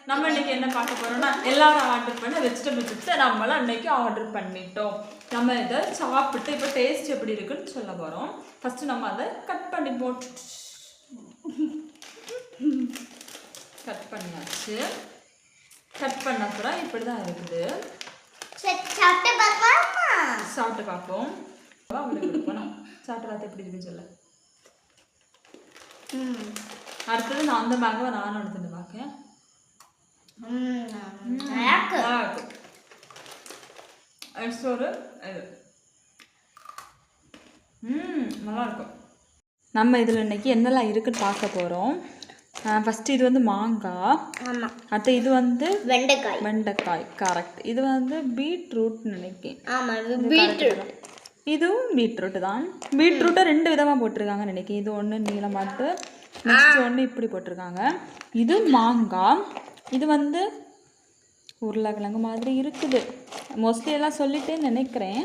நம்ம இன்னைக்கு என்ன பார்க்க போறோம்னா எல்லாரும் ஆர்டர் பண்ண வெஜிடபிள் சிப்ஸை நம்மளும் அன்னைக்கு ஆர்டர் பண்ணிட்டோம். நம்ம இதை சாப்பிட்டு இப்போ டேஸ்ட் எப்படி இருக்குன்னு சொல்ல போகிறோம். ஃபஸ்ட்டு நம்ம அதை கட் பண்ணி போட்டு கட் பண்ணியாச்சு. கட் பண்ண அப்புறம் இப்படி தான் இருக்குது. சாப்பிட்டு பார்ப்போம். கொடுக்கணும் சாப்பிட்டு பார்த்து எப்படி இருக்குன்னு சொல்ல. அடுத்தது நான் அந்த மேங்கோவை நானும் எடுத்துட்டு பார்க்கேன். நல்லா இருக்கும். நம்ம இதில் இன்னைக்கு என்னெல்லாம் இருக்குன்னு பார்க்க போகிறோம். ஃபஸ்ட்டு இது வந்து மாங்காய். அடுத்து இது வந்து வெண்டைக்காய் கரெக்ட். இது வந்து பீட்ரூட்னு நினைக்கிறேன். இதுவும் பீட்ரூட் தான். பீட்ரூட்டை 2 விதமாக போட்டிருக்காங்க நினைக்கிறேன். இது ஒன்று நீளமாட்டு, நெக்ஸ்ட் ஒன்று இப்படி போட்டிருக்காங்க. இது மாங்காய். இது வந்து உருளைக்கிழங்கு மாதிரி இருக்குது. மோஸ்ட்லி எல்லாம் சொல்லிட்டேன்னு நினைக்கிறேன்.